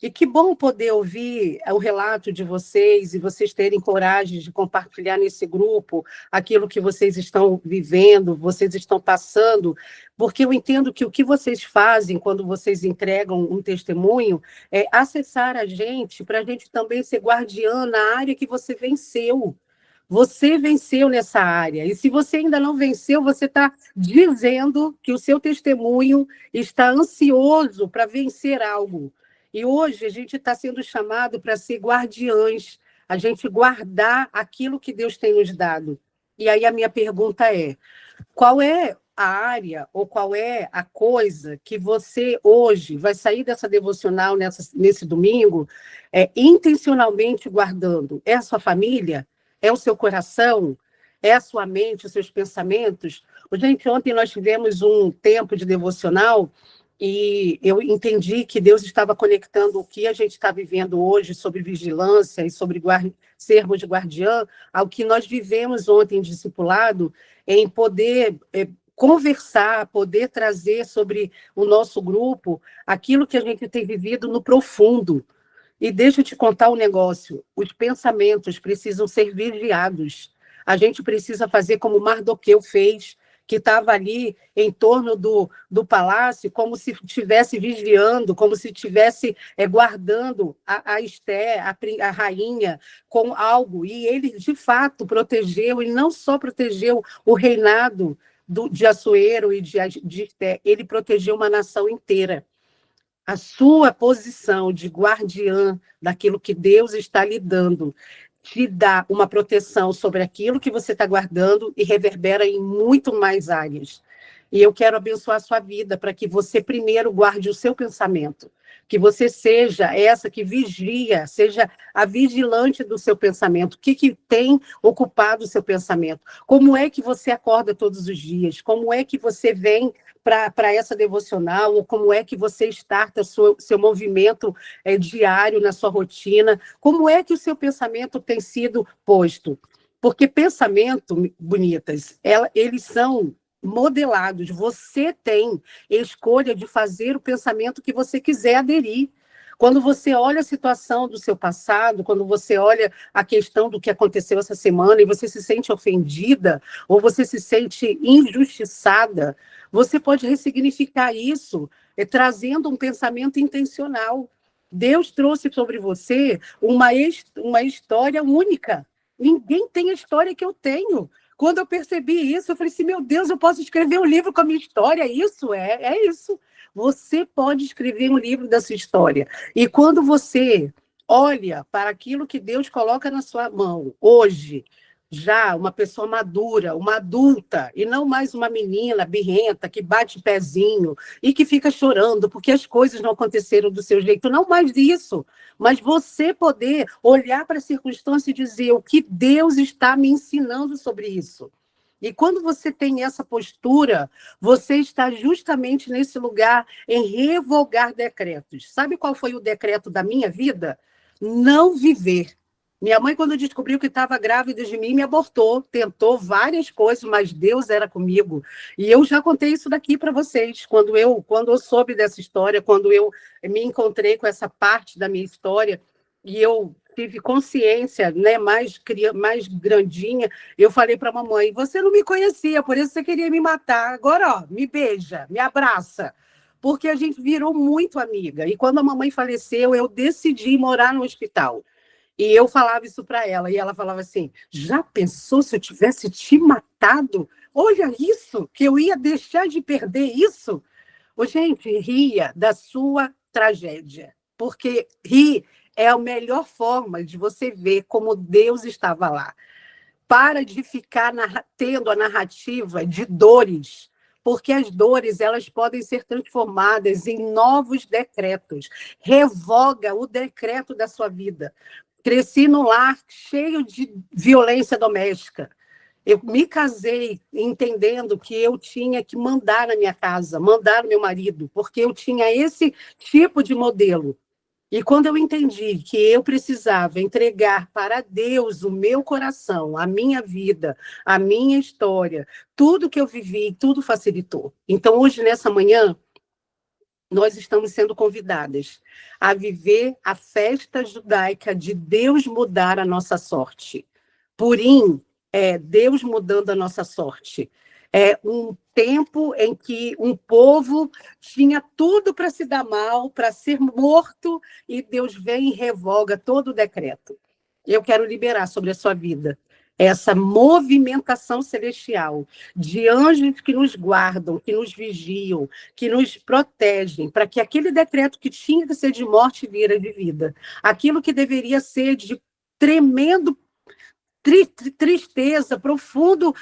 E que bom poder ouvir o relato de vocês e vocês terem coragem de compartilhar nesse grupo aquilo que vocês estão vivendo, vocês estão passando, porque eu entendo que o que vocês fazem quando vocês entregam um testemunho é acessar a gente, para a gente também ser guardiã na área que você venceu. Você venceu nessa área. E se você ainda não venceu, você está dizendo que o seu testemunho está ansioso para vencer algo. E hoje a gente está sendo chamado para ser guardiães, a gente guardar aquilo que Deus tem nos dado. E aí a minha pergunta é, qual é a área ou qual é a coisa que você hoje vai sair dessa devocional nesse domingo intencionalmente guardando? É a sua família? É o seu coração? É a sua mente, os seus pensamentos? Gente, ontem nós tivemos um tempo de devocional e eu entendi que Deus estava conectando o que a gente está vivendo hoje sobre vigilância e sobre sermos de guardiã ao que nós vivemos ontem em discipulado, em poder conversar, poder trazer sobre o nosso grupo aquilo que a gente tem vivido no profundo. E deixa eu te contar um negócio, os pensamentos precisam ser vigiados. A gente precisa fazer como Mardoqueu fez, que estava ali em torno do palácio, como se estivesse vigiando, como se estivesse guardando a Esté, a rainha, com algo. E ele, de fato, protegeu, e não só protegeu o reinado de Assuero e de Esté, ele protegeu uma nação inteira. A sua posição de guardiã daquilo que Deus está lhe dando te dá uma proteção sobre aquilo que você está guardando e reverbera em muito mais áreas. E eu quero abençoar a sua vida para que você primeiro guarde o seu pensamento, que você seja essa que vigia, seja a vigilante do seu pensamento. O que tem ocupado o seu pensamento? Como é que você acorda todos os dias? Como é que você vem para essa devocional, ou como é que você starta seu movimento diário na sua rotina, como é que o seu pensamento tem sido posto? Porque pensamento, bonitas, eles são modelados, você tem escolha de fazer o pensamento que você quiser aderir. Quando você olha a situação do seu passado, quando você olha a questão do que aconteceu essa semana e você se sente ofendida ou você se sente injustiçada, você pode ressignificar isso trazendo um pensamento intencional. Deus trouxe sobre você uma história única. Ninguém tem a história que eu tenho. Quando eu percebi isso, eu falei assim, meu Deus, eu posso escrever um livro com a minha história. Isso é isso. Você pode escrever um livro da sua história. E quando você olha para aquilo que Deus coloca na sua mão, hoje, já uma pessoa madura, uma adulta, e não mais uma menina birrenta que bate pezinho e que fica chorando porque as coisas não aconteceram do seu jeito, não mais disso, mas você poder olhar para a circunstância e dizer o que Deus está me ensinando sobre isso. E quando você tem essa postura, você está justamente nesse lugar em revogar decretos. Sabe qual foi o decreto da minha vida? Não viver. Minha mãe, quando descobriu que estava grávida de mim, me abortou, tentou várias coisas, mas Deus era comigo. E eu já contei isso daqui para vocês, quando eu soube dessa história, quando eu me encontrei com essa parte da minha história, e eu tive consciência, né, mais grandinha, eu falei para a mamãe, você não me conhecia, por isso você queria me matar. Agora, ó, me beija, me abraça. Porque a gente virou muito amiga. E quando a mamãe faleceu, eu decidi morar no hospital. E eu falava isso para ela, e ela falava assim, já pensou se eu tivesse te matado? Olha isso, que eu ia deixar de perder isso? Ô, gente, ria da sua tragédia, porque rir é a melhor forma de você ver como Deus estava lá. Para de ficar tendo a narrativa de dores, porque as dores elas podem ser transformadas em novos decretos. Revoga o decreto da sua vida. Cresci num lar cheio de violência doméstica. Eu me casei entendendo que eu tinha que mandar na minha casa, mandar no meu marido, porque eu tinha esse tipo de modelo. E quando eu entendi que eu precisava entregar para Deus o meu coração, a minha vida, a minha história, tudo que eu vivi, tudo facilitou. Então, hoje, nessa manhã, nós estamos sendo convidadas a viver a festa judaica de Deus mudar a nossa sorte. Purim é Deus mudando a nossa sorte. É um tempo em que um povo tinha tudo para se dar mal, para ser morto, e Deus vem e revoga todo o decreto. Eu quero liberar sobre a sua vida essa movimentação celestial de anjos que nos guardam, que nos vigiam, que nos protegem, para que aquele decreto que tinha que ser de morte vira de vida. Aquilo que deveria ser de tremendo tristeza, profundo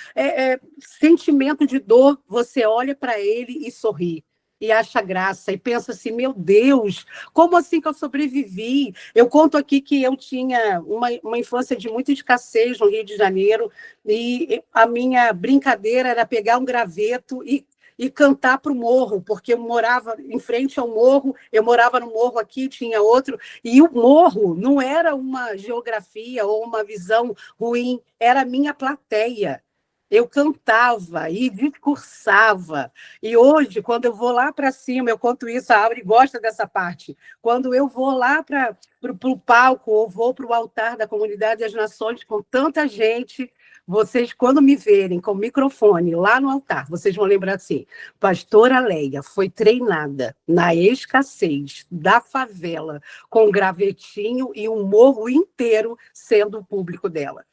sentimento de dor, você olha para ele e sorri. E acha graça, e pensa assim, meu Deus, como assim que eu sobrevivi? Eu conto aqui que eu tinha uma infância de muita escassez no Rio de Janeiro, e a minha brincadeira era pegar um graveto e cantar para o morro, porque eu morava em frente ao morro, eu morava no morro aqui, tinha outro, e o morro não era uma geografia ou uma visão ruim, era a minha plateia. Eu cantava e discursava. E hoje, quando eu vou lá para cima, eu conto isso, a Aure gosta dessa parte. Quando eu vou lá para o palco, ou vou para o altar da Comunidade das Nações com tanta gente, vocês, quando me verem com o microfone lá no altar, vocês vão lembrar assim, pastora Leia foi treinada na escassez da favela, com um gravetinho e um morro inteiro sendo o público dela.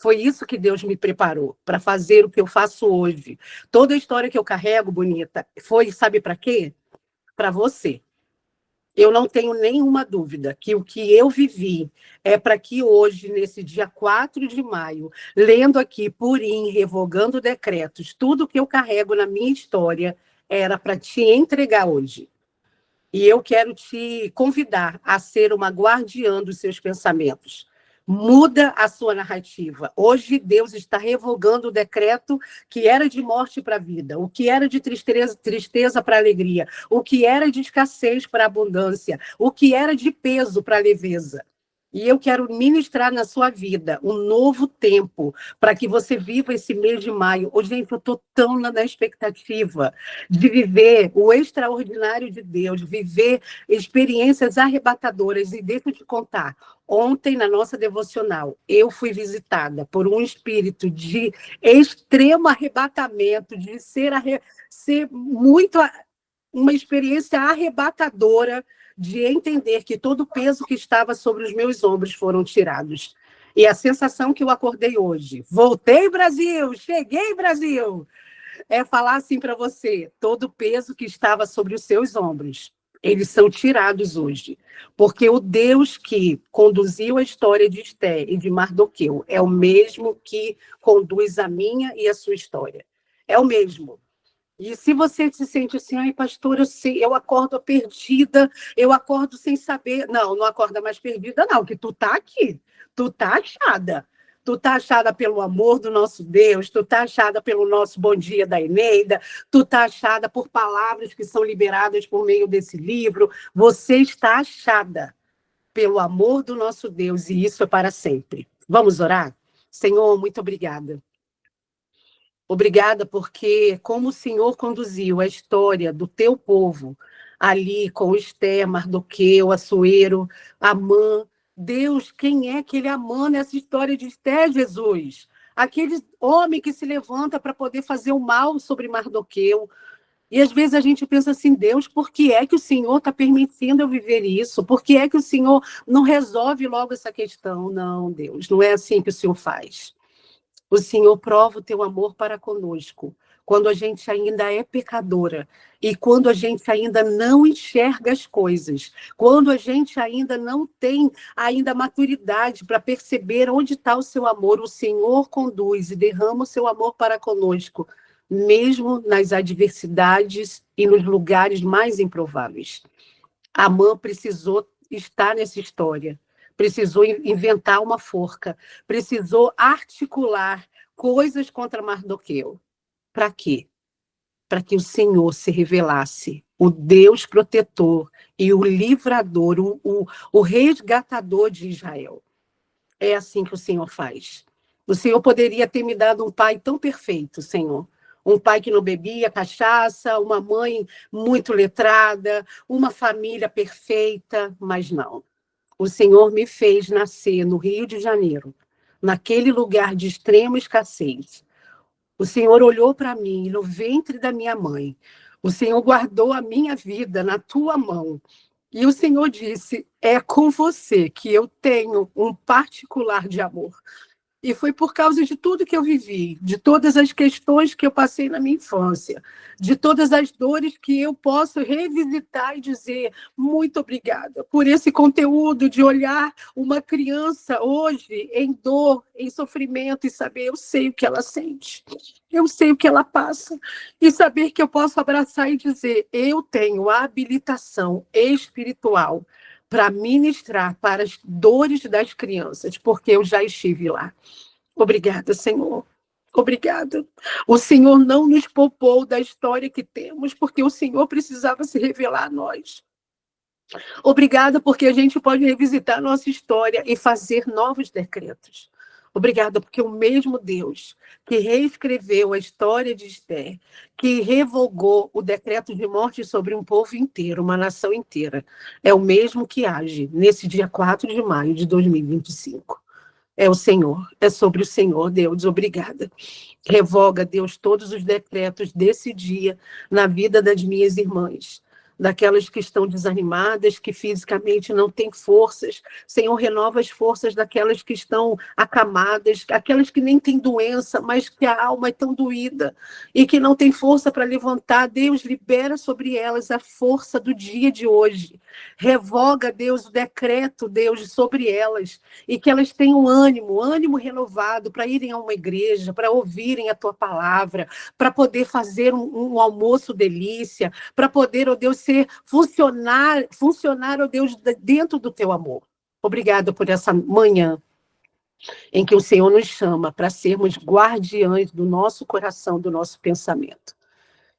Foi isso que Deus me preparou para fazer o que eu faço hoje. Toda a história que eu carrego, bonita, foi, sabe para quê? Para você. Eu não tenho nenhuma dúvida que o que eu vivi é para que hoje, nesse dia 4 de maio, lendo aqui Purim, revogando decretos, tudo que eu carrego na minha história era para te entregar hoje. E eu quero te convidar a ser uma guardiã dos seus pensamentos. Muda a sua narrativa. Hoje Deus está revogando o decreto que era de morte para a vida, o que era de tristeza para alegria, o que era de escassez para abundância, o que era de peso para leveza. E eu quero ministrar na sua vida um novo tempo para que você viva esse mês de maio. Ô, gente, eu estou tão na expectativa de viver o extraordinário de Deus, viver experiências arrebatadoras. E deixa eu te contar, ontem, na nossa devocional, eu fui visitada por um espírito de extremo arrebatamento, de ser muito uma experiência arrebatadora, de entender que todo o peso que estava sobre os meus ombros foram tirados. E a sensação que eu acordei hoje, voltei, Brasil, cheguei, Brasil, é falar assim para você, todo o peso que estava sobre os seus ombros, eles são tirados hoje. Porque o Deus que conduziu a história de Esté e de Mardoqueu é o mesmo que conduz a minha e a sua história. É o mesmo. E se você se sente assim, ai, pastor, eu acordo perdida, eu acordo sem saber. Não, não acorda mais perdida, não, que tu tá aqui, tu tá achada. Tu tá achada pelo amor do nosso Deus, tu tá achada pelo nosso Bom Dia da Eneida, tu tá achada por palavras que são liberadas por meio desse livro. Você está achada pelo amor do nosso Deus, e isso é para sempre. Vamos orar? Senhor, muito obrigada. Obrigada porque, como o Senhor conduziu a história do teu povo, ali com Esther, Mardoqueu, Assuero, Amã, Deus, quem é aquele Amã nessa história de Esther, Jesus? Aquele homem que se levanta para poder fazer o mal sobre Mardoqueu. E às vezes a gente pensa assim, Deus, por que é que o Senhor está permitindo eu viver isso? Por que é que o Senhor não resolve logo essa questão? Não, Deus, não é assim que o Senhor faz. O Senhor prova o teu amor para conosco, quando a gente ainda é pecadora e quando a gente ainda não enxerga as coisas, quando a gente ainda não tem ainda maturidade para perceber onde está o seu amor, o Senhor conduz e derrama o seu amor para conosco, mesmo nas adversidades e nos lugares mais improváveis. Amã precisou estar nessa história. Precisou inventar uma forca, precisou articular coisas contra Mardoqueu. Para quê? Para que o Senhor se revelasse, o Deus protetor e o livrador, o resgatador de Israel. É assim que o Senhor faz. O Senhor poderia ter me dado um pai tão perfeito, Senhor. Um pai que não bebia cachaça, uma mãe muito letrada, uma família perfeita, mas não. O Senhor me fez nascer no Rio de Janeiro, naquele lugar de extrema escassez. O Senhor olhou para mim no ventre da minha mãe. O Senhor guardou a minha vida na tua mão. E o Senhor disse, é com você que eu tenho um particular de amor. E foi por causa de tudo que eu vivi, de todas as questões que eu passei na minha infância, de todas as dores que eu posso revisitar e dizer muito obrigada por esse conteúdo de olhar uma criança hoje em dor, em sofrimento e saber, eu sei o que ela sente, eu sei o que ela passa, e saber que eu posso abraçar e dizer, eu tenho a habilitação espiritual para ministrar para as dores das crianças, porque eu já estive lá. Obrigada, Senhor. Obrigada. O Senhor não nos poupou da história que temos, porque o Senhor precisava se revelar a nós. Obrigada, porque a gente pode revisitar nossa história e fazer novos decretos. Obrigada, porque o mesmo Deus que reescreveu a história de Esther, que revogou o decreto de morte sobre um povo inteiro, uma nação inteira, é o mesmo que age nesse dia 4 de maio de 2025. É o Senhor, é sobre o Senhor, Deus, obrigada. Revoga, Deus, todos os decretos desse dia na vida das minhas irmãs, daquelas que estão desanimadas, que fisicamente não têm forças. Senhor, renova as forças daquelas que estão acamadas, aquelas que nem têm doença, mas que a alma é tão doída e que não tem força para levantar. Deus, libera sobre elas a força do dia de hoje. Revoga, Deus, o decreto, Deus, sobre elas e que elas tenham ânimo renovado para irem a uma igreja, para ouvirem a Tua palavra, para poder fazer um almoço delícia, para poder, ó Deus, funcionar, ó Deus, dentro do Teu amor. Obrigada por essa manhã em que o Senhor nos chama para sermos guardiães do nosso coração, do nosso pensamento.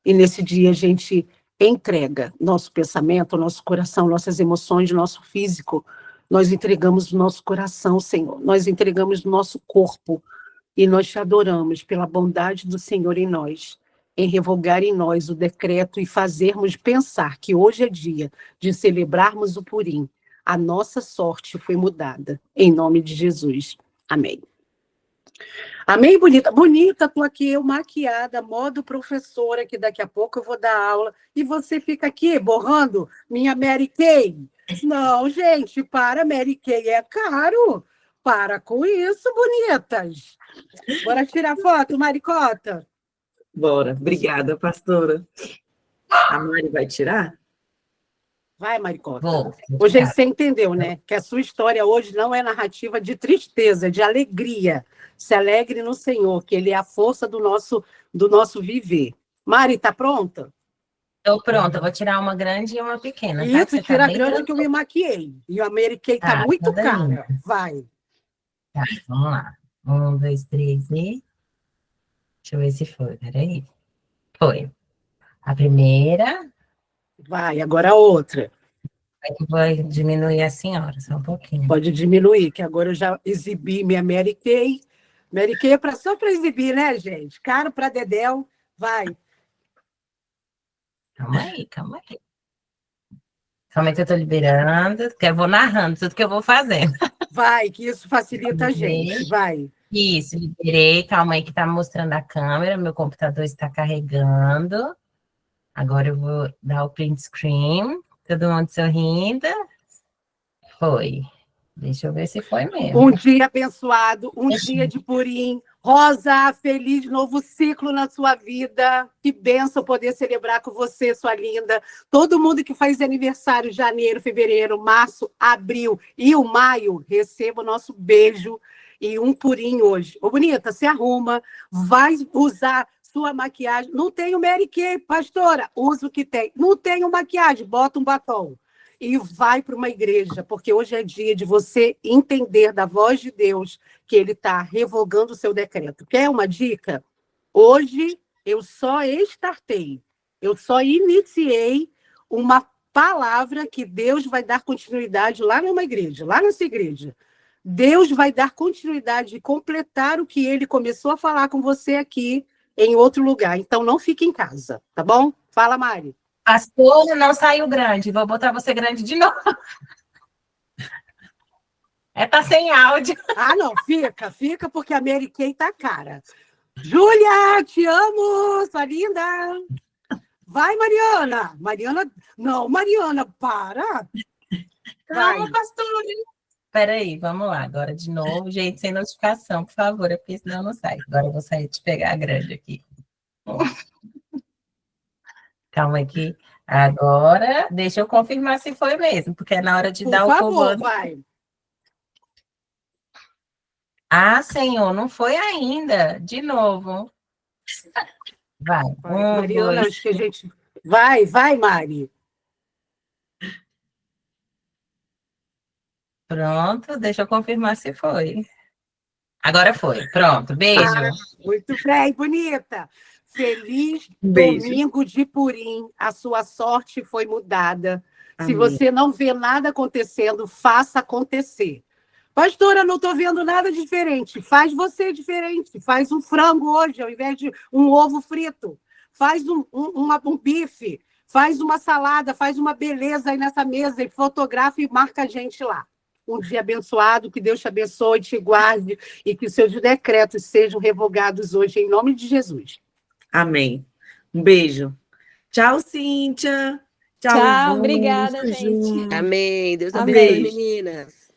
E nesse dia a gente entrega nosso pensamento, nosso coração, nossas emoções, nosso físico. Nós entregamos o nosso coração, Senhor. Nós entregamos o nosso corpo e nós te adoramos pela bondade do Senhor em nós, em revogar em nós o decreto e fazermos pensar que hoje é dia de celebrarmos o Purim. A nossa sorte foi mudada, em nome de Jesus. Amém. Amém, bonita? Bonita, tô aqui eu maquiada, modo professora, que daqui a pouco eu vou dar aula, e você fica aqui borrando minha Mary Kay. Não, gente, para, Mary Kay é caro. Para com isso, bonitas. Bora tirar foto, Maricota? Bora. Obrigada, pastora. A Mari vai tirar? Vai, Maricota. Vou. Hoje você entendeu, né? Que a sua história hoje não é narrativa de tristeza, é de alegria. Se alegre no Senhor, que Ele é a força do nosso viver. Mari, tá pronta? Estou pronta, vou tirar uma grande e uma pequena. Tá? Isso, tira a grande que eu me maquiei. E a Mary Kay tá muito cara. Vai. Tá, vamos lá. 1, 2, 3 e... Deixa eu ver se foi, peraí. Foi. A primeira. Vai, agora a outra. Aí eu vou diminuir a senhora, só um pouquinho. Pode diminuir, que agora eu já exibi minha Mary Kay. Mary Kay é só para exibir, né, gente? Caro para Dedéu. Vai. Calma aí. Calma aí que eu tô liberando, que eu vou narrando tudo que eu vou fazendo. Vai, que isso facilita a gente. Vai. Isso, liberei. Calma aí que tá mostrando a câmera. Meu computador está carregando. Agora eu vou dar o print screen. Todo mundo sorrindo. Foi. Deixa eu ver se foi mesmo. Um dia abençoado, dia de Purim. Rosa, feliz novo ciclo na sua vida. Que bênção poder celebrar com você, sua linda. Todo mundo que faz aniversário, janeiro, fevereiro, março, abril e o maio, receba o nosso beijo e um Purim hoje. Ô, bonita, se arruma, vai usar sua maquiagem. Não tenho Mary Kay, pastora, usa o que tem. Não tenho maquiagem, bota um batom. E vai para uma igreja, porque hoje é dia de você entender da voz de Deus que Ele está revogando o seu decreto. Quer uma dica? Hoje eu só startei, eu só iniciei uma palavra que Deus vai dar continuidade lá numa igreja, lá nessa igreja. Deus vai dar continuidade e completar o que Ele começou a falar com você aqui em outro lugar. Então não fique em casa, tá bom? Fala, Mari. Pastora, não saiu grande. Vou botar você grande de novo. Tá sem áudio. Ah, não, fica, porque a Mary Kay tá cara. Júlia, te amo, sua linda. Vai, Mariana. Mariana, para. Calma, pastora. Peraí, vamos lá, agora de novo. Gente, sem notificação, por favor, porque senão não sai. Agora eu vou sair de pegar a grande aqui. Calma aqui. Agora, deixa eu confirmar se foi mesmo, porque é na hora de Por dar o favor, comando. vai. Ah, Senhor, não foi ainda. De novo. Vai. Mariana, 2. acho que a gente... Vai, Mari. Pronto, deixa eu confirmar se foi. Agora foi. Pronto, beijo. Muito bem, bonita. Feliz Beijo. domingo de Purim. A sua sorte foi mudada. Se Amém. você não vê nada acontecendo, faça acontecer. Pastora, não estou vendo nada diferente. Faz você diferente. Faz um frango hoje, ao invés de um ovo frito. Faz um bife. Faz uma salada. Faz uma beleza aí nessa mesa. E fotografa e marca a gente lá. Um dia abençoado, que Deus te abençoe, te guarde e que os seus decretos sejam revogados hoje, em nome de Jesus. Amém. Um beijo. Tchau, Cíntia. Tchau, Tchau, Ivone. obrigada, Ju. gente. Amém. Deus Amém. abençoe, meninas.